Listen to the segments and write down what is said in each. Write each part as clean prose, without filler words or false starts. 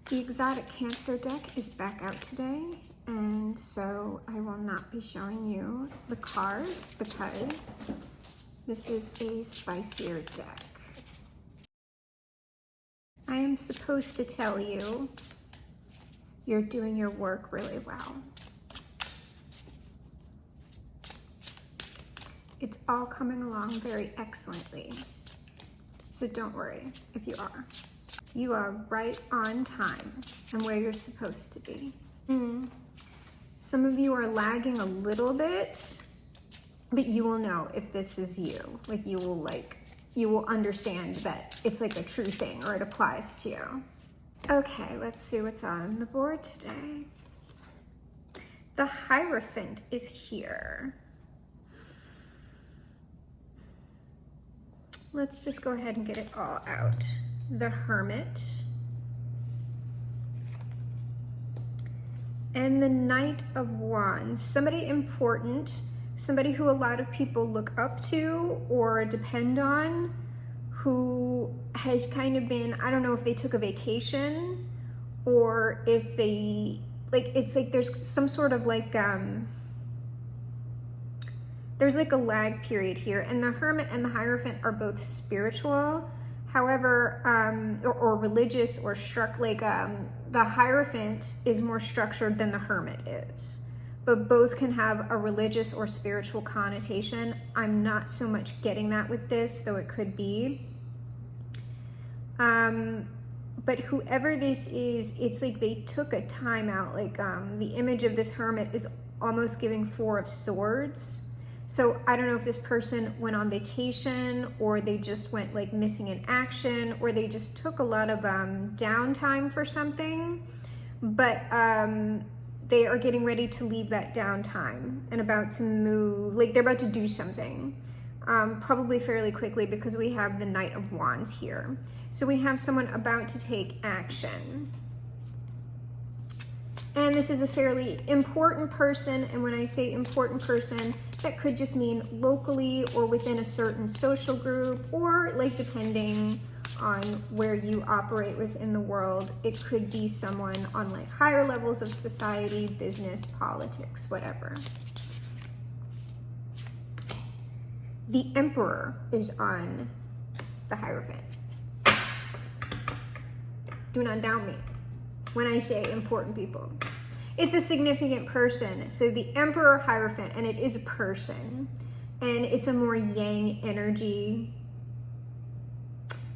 The exotic Cancer deck is back out today, and so I will not be showing you the cards because this is a spicier deck. I am supposed to tell you you're doing your work really well. It's all coming along very excellently, so don't worry if you are. You are right on time and where you're supposed to be. Some of you are lagging a little bit, but you will know if this is you. You will understand that it's like a true thing or it applies to you. Okay, let's see what's on the board today. The hierophant is here. Let's just go ahead and get it all out. The hermit, and the Knight of Wands. Somebody important, somebody who a lot of people look up to or depend on, who has kind of been, I don't know if they took a vacation or if they, it's like there's some sort of there's like a lag period here, and the hermit and the hierophant are both spiritual. However, or religious or the hierophant is more structured than the hermit is, but both can have a religious or spiritual connotation. I'm not so much getting that with this, though it could be. But whoever this is, it's like they took a time out. The image of this hermit is almost giving Four of Swords. So I don't know if this person went on vacation, or they just went missing in action, or they just took a lot of downtime for something, but they are getting ready to leave that downtime and about to move, they're about to do something, probably fairly quickly, because we have the Knight of Wands here. So we have someone about to take action. And this is a fairly important person, and when I say important person, that could just mean locally or within a certain social group, or depending on where you operate within the world, it could be someone on higher levels of society, business, politics, whatever. The Emperor is on the hierophant. Do not doubt me when I say important people. It's a significant person. So the Emperor Hierophant, and it is a person, and it's a more yang energy,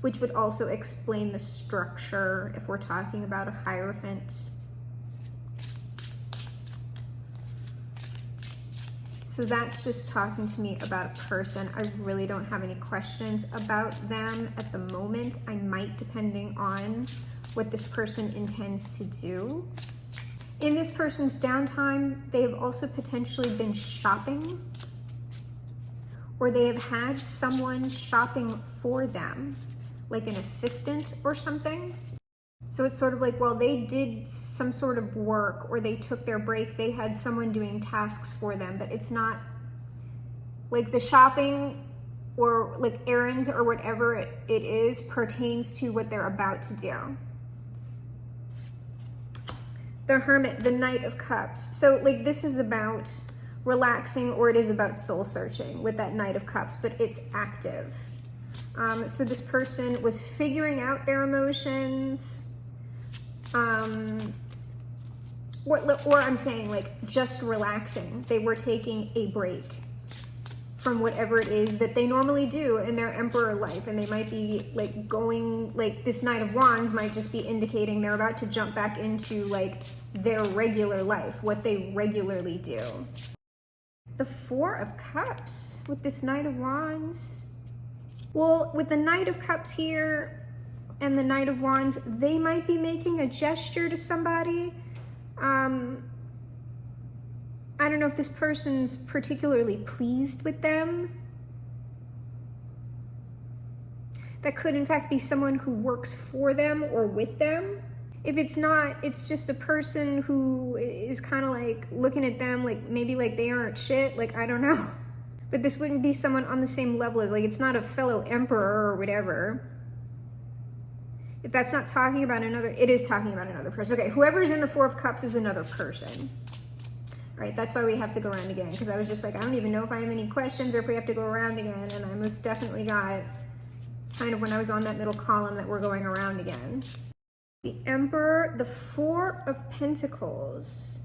which would also explain the structure if we're talking about a hierophant. So that's just talking to me about a person. I really don't have any questions about them at the moment. I might, depending on what this person intends to do. In this person's downtime, they have also potentially been shopping, or they have had someone shopping for them, like an assistant or something. So it's sort of while they did some sort of work or they took their break, they had someone doing tasks for them, but it's not the shopping or errands or whatever it is pertains to what they're about to do. The Hermit, the Knight of Cups. So this is about relaxing, or it is about soul searching with that Knight of Cups, but it's active. So this person was figuring out their emotions, or I'm saying just relaxing. They were taking a break from whatever it is that they normally do in their emperor life, and they might be going, this Knight of Wands might just be indicating they're about to jump back into their regular life, what they regularly do. The Four of Cups with this Knight of Wands. Well, with the Knight of Cups here and the Knight of Wands, they might be making a gesture to somebody. I don't know if this person's particularly pleased with them. That could in fact be someone who works for them or with them. If it's not, it's just a person who is kind of looking at them maybe they aren't shit, I don't know. But this wouldn't be someone on the same level as, it's not a fellow emperor or whatever. If that's not talking about another, it is talking about another person. Okay, whoever's in the Four of Cups is another person. All right, that's why we have to go around again, because I was just like, I don't even know if I have any questions or if we have to go around again, and I most definitely got kind of when I was on that middle column that we're going around again. The Emperor, the Four of Pentacles.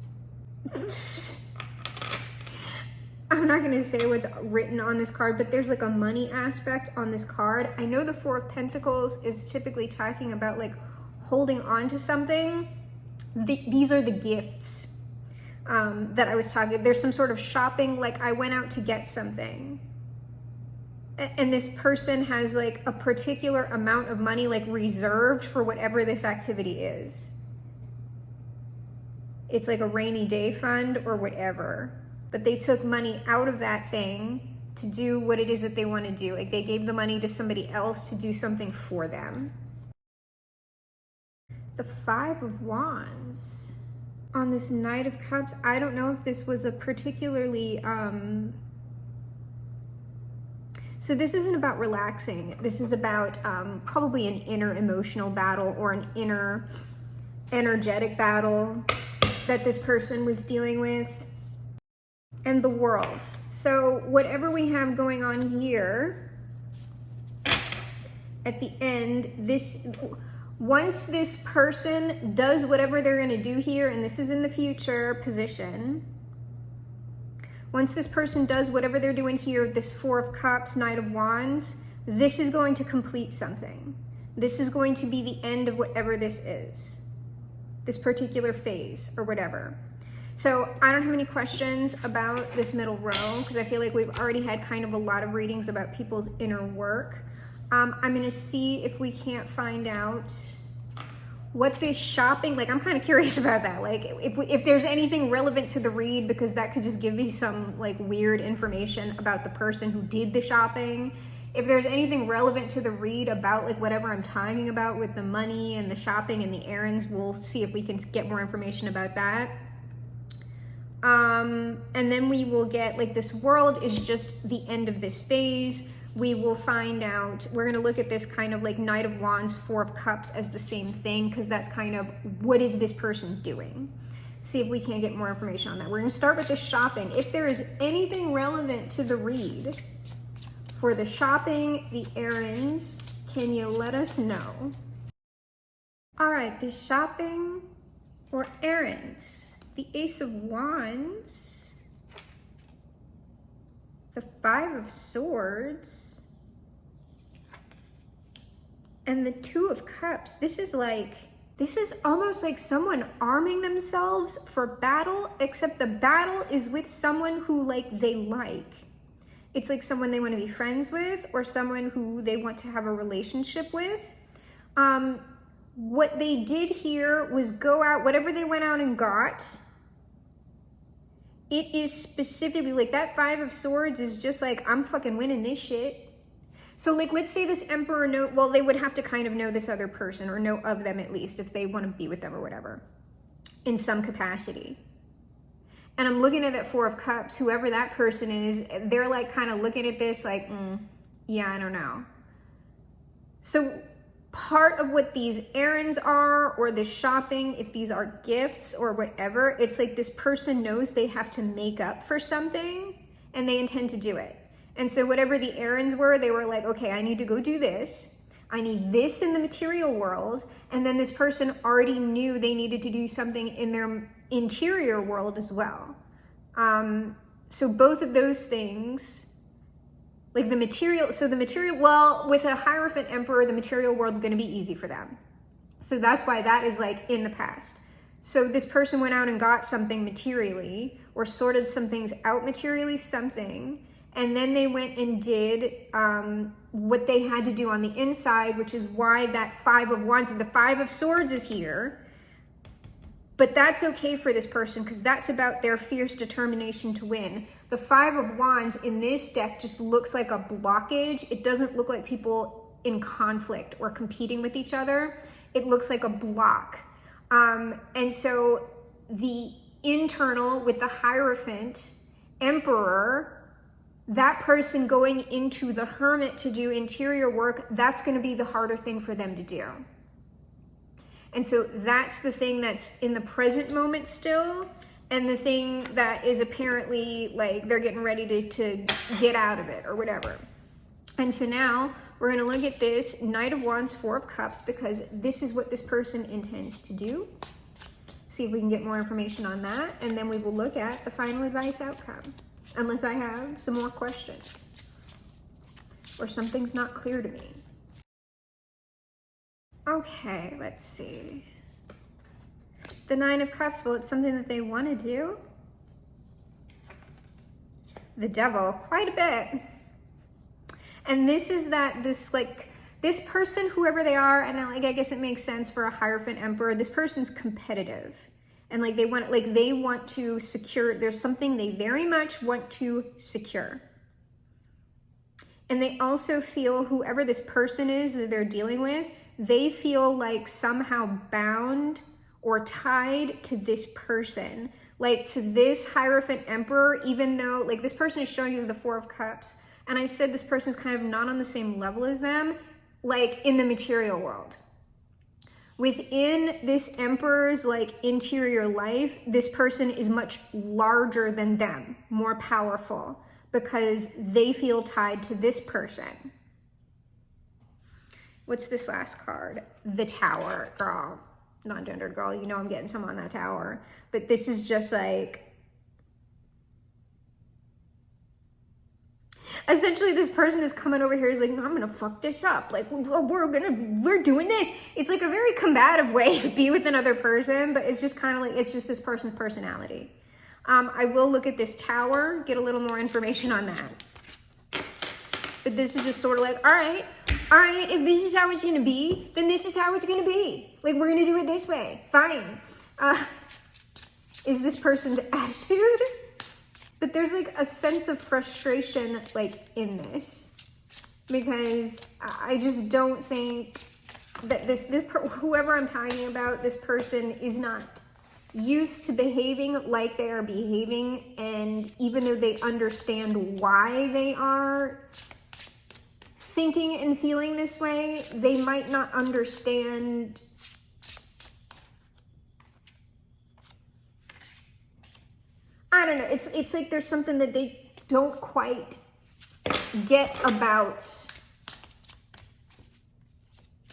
I'm not going to say what's written on this card, but there's like a money aspect on this card. I know the Four of Pentacles is typically talking about like holding on to something. These are the gifts that I was talking. There's some sort of shopping, like I went out to get something. And this person has like a particular amount of money like reserved for whatever this activity is. It's like a rainy day fund or whatever. But they took money out of that thing to do what it is that they want to do. Like they gave the money to somebody else to do something for them. The Five of Wands. On this Knight of Cups, I don't know if this was a particularly... So this isn't about relaxing. This is about probably an inner emotional battle or an inner energetic battle that this person was dealing with. And the World. So whatever we have going on here, at the end, once this person does whatever they're going to do here, and this is in the future position, once this person does whatever they're doing here, this Four of Cups, Knight of Wands, this is going to complete something. This is going to be the end of whatever this is, this particular phase or whatever. So I don't have any questions about this middle row because I feel like we've already had kind of a lot of readings about people's inner work. I'm going to see if we can't find out what this shopping, like I'm kind of curious about that. Like if there's anything relevant to the read, because that could just give me some like weird information about the person who did the shopping. If there's anything relevant to the read about like whatever I'm talking about with the money and the shopping and the errands, we'll see if we can get more information about that. And then we will get like this World is just the end of this phase. We will find out, we're going to look at this kind of like Knight of Wands, Four of Cups as the same thing, because that's kind of what is this person doing. See if we can get more information on that. We're going to start with the shopping. If there is anything relevant to the read for the shopping, the errands, can you let us know? All right, the shopping or errands. The Ace of Wands, the Five of Swords, and the Two of Cups. This is almost like someone arming themselves for battle, except the battle is with someone who like they like. It's like someone they want to be friends with or someone who they want to have a relationship with. What they did here was go out, whatever they went out and got, it is specifically like that Five of Swords is just like, I'm fucking winning this shit. So like, let's say this Emperor well, they would have to kind of know this other person or know of them at least if they want to be with them or whatever in some capacity. And I'm looking at that Four of Cups, whoever that person is, they're like kind of looking at this like, yeah, I don't know. So part of what these errands are or the shopping, if these are gifts or whatever, it's like this person knows they have to make up for something and they intend to do it. And so whatever the errands were, they were like, okay, I need to go do this. I need this in the material world. And then this person already knew they needed to do something in their interior world as well. So both of those things, like the material, well, with a Hierophant Emperor, the material world's going to be easy for them. So that's why that is like in the past. So this person went out and got something materially or sorted some things out materially, something, and then they went and did what they had to do on the inside, which is why that Five of Wands and the Five of Swords is here. But that's okay for this person because that's about their fierce determination to win. The Five of Wands in this deck just looks like a blockage. It doesn't look like people in conflict or competing with each other. It looks like a block. And so the internal with the Hierophant Emperor, that person going into the Hermit to do interior work, that's going to be the harder thing for them to do. And so that's the thing that's in the present moment still, and the thing that is apparently like they're getting ready to get out of it or whatever. And so now we're going to look at this Knight of Wands, Four of Cups, because this is what this person intends to do. See if we can get more information on that, and then we will look at the final advice outcome, unless I have some more questions or something's not clear to me. Okay, let's see. The Nine of Cups, well, it's something that they want to do. The Devil, quite a bit. And this is that, this person, whoever they are, and I guess it makes sense for a Hierophant Emperor, this person's competitive. And they want to secure, there's something they very much want to secure. And they also feel, whoever this person is that they're dealing with, they feel like somehow bound or tied to this person, like to this Hierophant Emperor, even though this person is showing you the Four of Cups. And I said this person's kind of not on the same level as them, in the material world. Within this Emperor's interior life, this person is much larger than them, more powerful, because they feel tied to this person. What's this last card? The Tower, girl. Non-gendered girl, you know I'm getting some on that Tower. But this is just essentially this person is coming over here is no, I'm gonna fuck this up. We're doing this. It's a very combative way to be with another person, but it's just kind of it's just this person's personality. I will look at this Tower, get a little more information on that. But this is just sort of all right, if this is how it's gonna be, then this is how it's gonna be. We're gonna do it this way, fine. Is this person's attitude? But there's a sense of frustration in this, because I just don't think that whoever I'm talking about, this person is not used to behaving like they are behaving, and even though they understand why they are thinking and feeling this way, they might not understand I don't know, it's there's something that they don't quite get about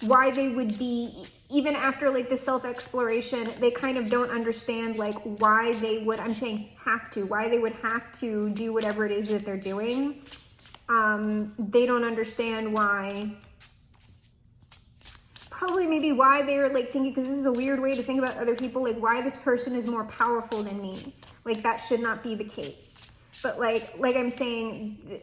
why they would be, even after the self-exploration, they kind of don't understand why they would, I'm saying why they would have to do whatever it is that they're doing. They don't understand why, probably maybe why they're thinking, because this is a weird way to think about other people, why this person is more powerful than me. That should not be the case. But like I'm saying,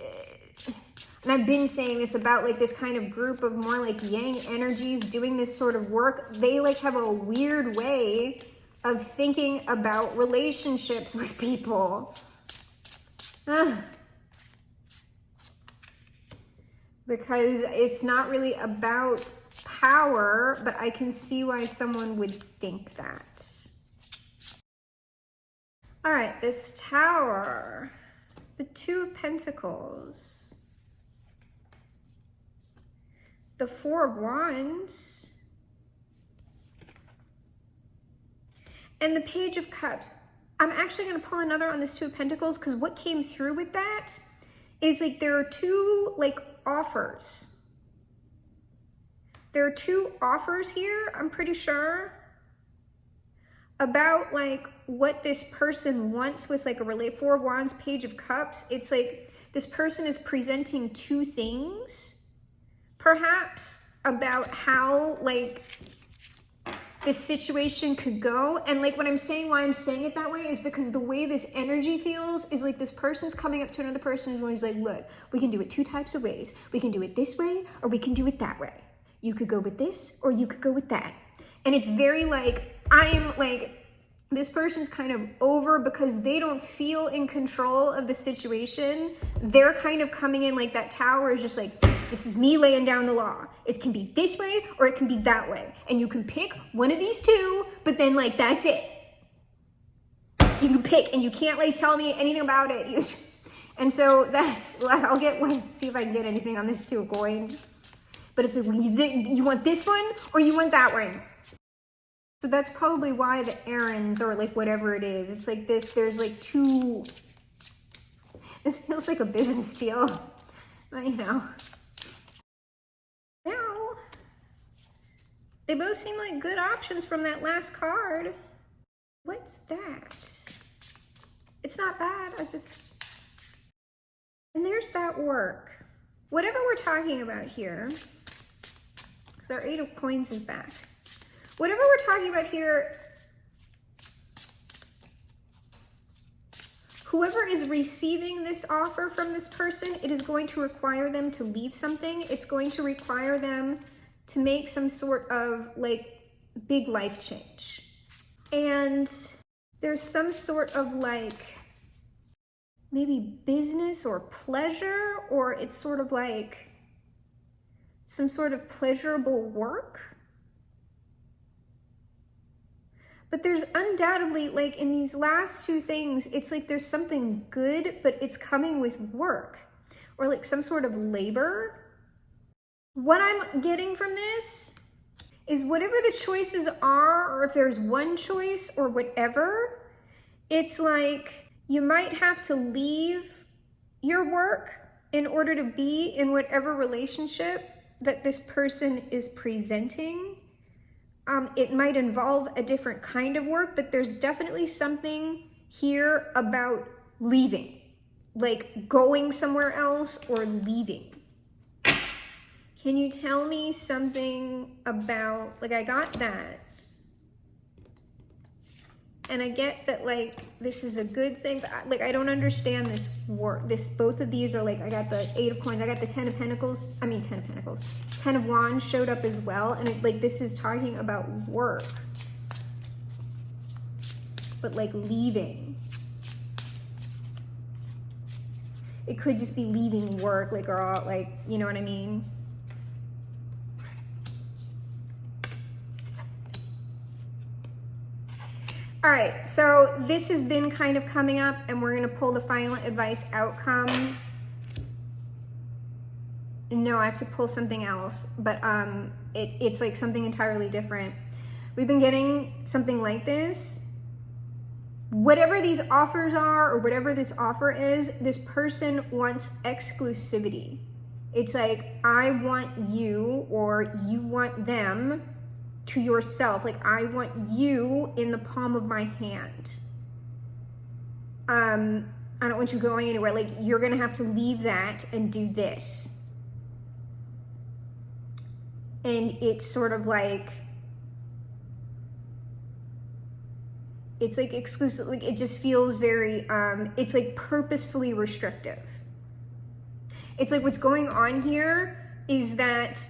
and I've been saying this about this kind of group of more yang energies doing this sort of work, they have a weird way of thinking about relationships with people. Because it's not really about power, but I can see why someone would think that. All right, this Tower, the Two of Pentacles, the Four of Wands, and the Page of Cups. I'm actually going to pull another on this Two of Pentacles, because what came through with that is there are two offers. There are two offers here, I'm pretty sure, about what this person wants with a Four of Wands, Page of Cups. It's this person is presenting two things, perhaps, about how this situation could go. And what I'm saying, why I'm saying it that way, is because the way this energy feels is this person's coming up to another person and he's look, we can do it two types of ways. We can do it this way, or we can do it that way. You could go with this, or you could go with that. And it's very I'm this person's kind of over, because they don't feel in control of the situation. They're kind of coming in that Tower is just this is me laying down the law. It can be this way or it can be that way. And you can pick one of these two, but then that's it. You can pick, and you can't tell me anything about it. And so that's, I'll see if I can get anything on this Two of Coins. But it's you want this one or you want that one. So that's probably why the errands or like whatever it is, it's like this, there's like two, this feels like a business deal, but you know. Now, they both seem like good options from that last card. What's that? It's not bad, and there's that work. Whatever we're talking about here, because our 8 of coins is back. Whatever we're talking about here, whoever is receiving this offer from this person, it is going to require them to leave something. It's going to require them to make some sort of like big life change. And there's some sort of like maybe business or pleasure, or it's sort of like some sort of pleasurable work. But there's undoubtedly, like in these last two things, it's like there's something good, but it's coming with work or like some sort of labor. What I'm getting from this is whatever the choices are, or if there's one choice or whatever, it's like you might have to leave your work in order to be in whatever relationship that this person is presenting. It might involve a different kind of work, but there's definitely something here about leaving, like going somewhere else or leaving. Can you tell me something about, like I got that. And I get that like, this is a good thing, but like, I don't understand this work. Both of these are like, I got the 8 of coins, I got the 10 of pentacles, 10 of wands showed up as well. And it, like, this is talking about work, but like leaving. It could just be leaving work, like, or like, you know what I mean? All right, so this has been kind of coming up, and we're gonna pull the final advice outcome. No, I have to pull something else, but it's like something entirely different. We've been getting something like this. Whatever these offers are, or whatever this offer is, this person wants exclusivity. It's like, I want you, or you want them to yourself. Like, I want you in the palm of my hand. I don't want you going anywhere. Like, you're gonna have to leave that and do this. And it's sort of like, it's like exclusive, like it just feels very, it's like purposefully restrictive. It's like what's going on here is that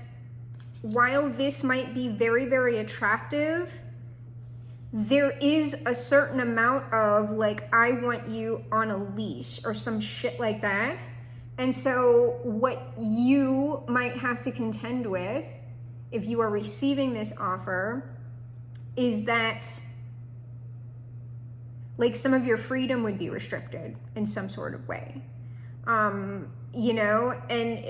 while this might be very, very attractive, there is a certain amount of like, I want you on a leash or some shit like that. And so what you might have to contend with if you are receiving this offer is that like some of your freedom would be restricted in some sort of way. You know, and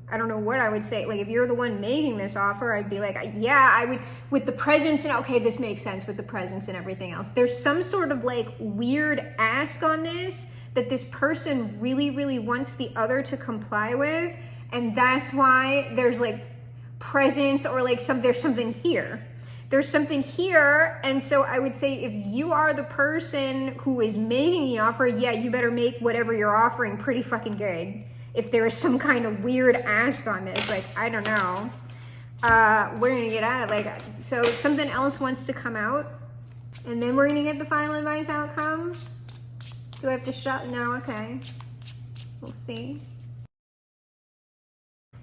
I don't know what I would say. Like, if you're the one making this offer, I'd be like, yeah, I would, with the presents and, okay, this makes sense with the presents and everything else. There's some sort of like weird ask on this that this person really, really wants the other to comply with. And that's why there's like presents or like there's something here. There's something here. And so I would say if you are the person who is making the offer, yeah, you better make whatever you're offering pretty fucking good. If there is some kind of weird ask on this, like, I don't know, we're gonna get at it. Like, so something else wants to come out, and then we're gonna get the final advice outcome. Do I have to shut? No, okay. We'll see.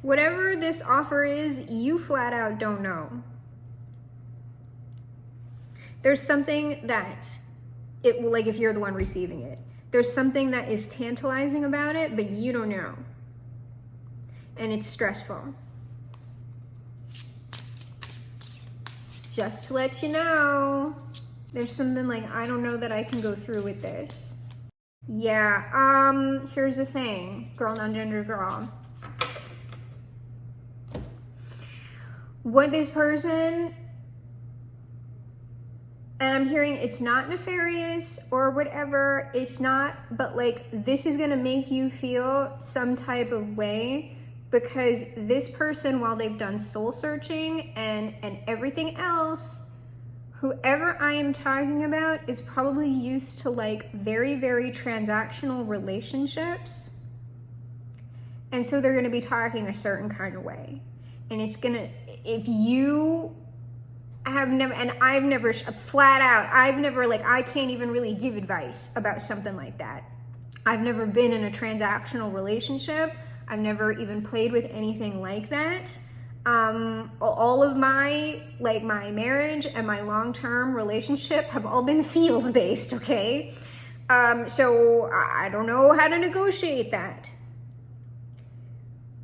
Whatever this offer is, you flat out don't know. There's something that it will, like if you're the one receiving it, there's something that is tantalizing about it, but you don't know. And it's stressful. Just to let you know, there's something like, I don't know that I can go through with this. Yeah, here's the thing, girl, non-gender girl. What this person And I'm hearing it's not nefarious or whatever, it's not, but like this is gonna make you feel some type of way, because this person, while they've done soul searching and everything else, whoever I am talking about is probably used to like very, very transactional relationships. And so they're gonna be talking a certain kind of way. And it's gonna, if you have never, and I've never, flat out, I've never, like, I can't even really give advice about something like that. I've never been in a transactional relationship. I've never even played with anything like that. All of my, like, my marriage and my long-term relationship have all been feels based, okay? So I don't know how to negotiate that.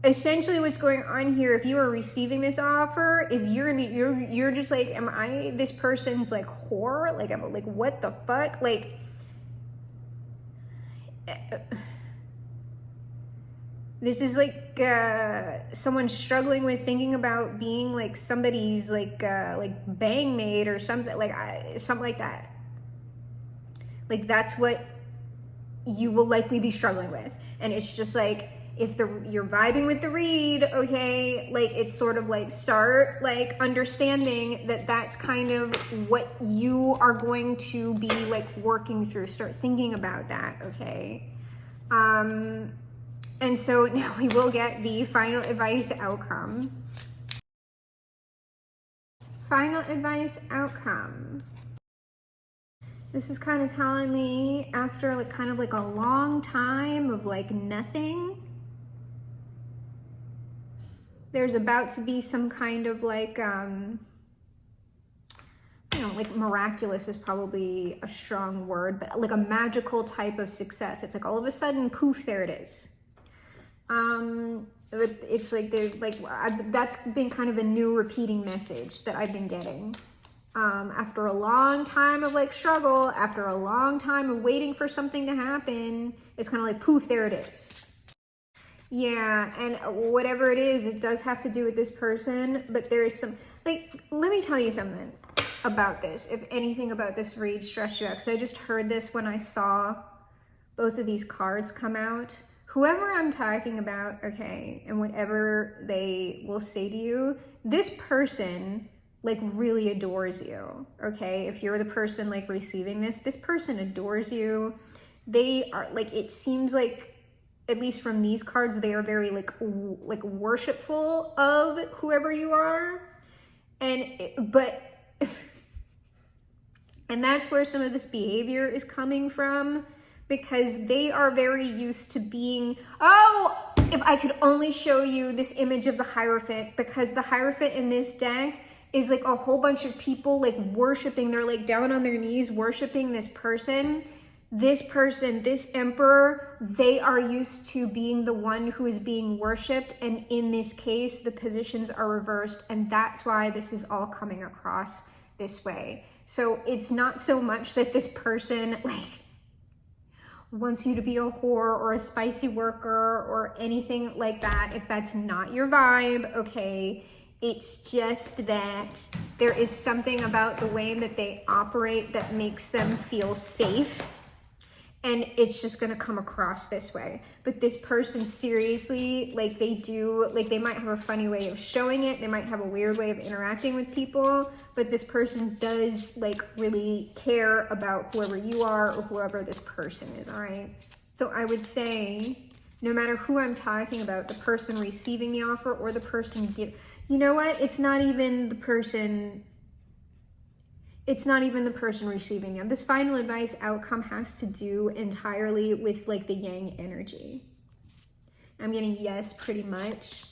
Essentially what's going on here, if you are receiving this offer, is you're just like, am I this person's like whore? Like, I'm like, what the fuck? Like, this is like someone struggling with thinking about being like somebody's like bang maid or something something like that. Like, that's what you will likely be struggling with. And it's just like, if you're vibing with the read, okay, like, it's sort of like, start like understanding that that's kind of what you are going to be like working through. Start thinking about that, okay? And so now we will get the final advice outcome. Final advice outcome. This is kind of telling me, after like kind of like a long time of like nothing, there's about to be some kind of like, like miraculous is probably a strong word, but like a magical type of success. It's like all of a sudden, poof, there it is. It's like, that's been kind of a new repeating message that I've been getting. After a long time of like struggle, after a long time of waiting for something to happen, it's kind of like, poof, there it is. Yeah, and whatever it is, it does have to do with this person, but there is some, like, let me tell you something about this, if anything about this read stressed you out, because I just heard this when I saw both of these cards come out. Whoever I'm talking about, okay, and whatever they will say to you, this person, like, really adores you, okay? If you're the person, like, receiving this person adores you. They are, like, it seems like, at least from these cards, they are very like worshipful of whoever you are. And that's where some of this behavior is coming from, because they are very used to being, oh, if I could only show you this image of the hierophant, because the hierophant in this deck is like a whole bunch of people like worshiping, they're like down on their knees worshiping this person. This person, this emperor, they are used to being the one who is being worshipped, and in this case, the positions are reversed, and that's why this is all coming across this way. So it's not so much that this person like wants you to be a whore or a spicy worker or anything like that. If that's not your vibe, okay, it's just that there is something about the way that they operate that makes them feel safe. And it's just gonna come across this way. But this person, seriously, like, they do, like, they might have a funny way of showing it, they might have a weird way of interacting with people, but this person does, like, really care about whoever you are or whoever this person is, all right? So I would say, no matter who I'm talking about, the person receiving the offer or the person you know what? It's not even the person receiving them. This final advice outcome has to do entirely with like the yang energy. I'm getting yes, pretty much.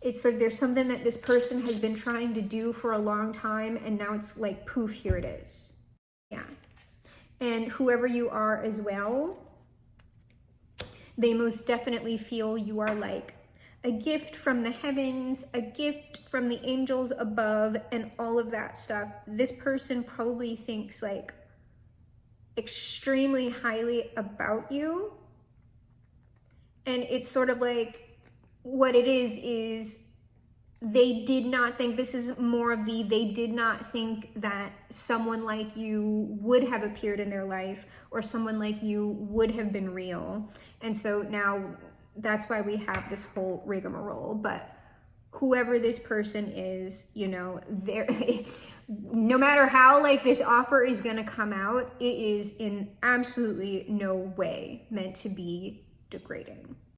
It's like there's something that this person has been trying to do for a long time, and now it's like, poof, here it is. Yeah. And whoever you are as well, they most definitely feel you are like a gift from the heavens, a gift from the angels above, and all of that stuff. This person probably thinks like extremely highly about you. And it's sort of like, what it is they did not think, this is more of the, they did not think that someone like you would have appeared in their life, or someone like you would have been real. And so now that's why we have this whole rigmarole. But whoever this person is, you know, they're no matter how like this offer is going to come out, it is in absolutely no way meant to be degrading.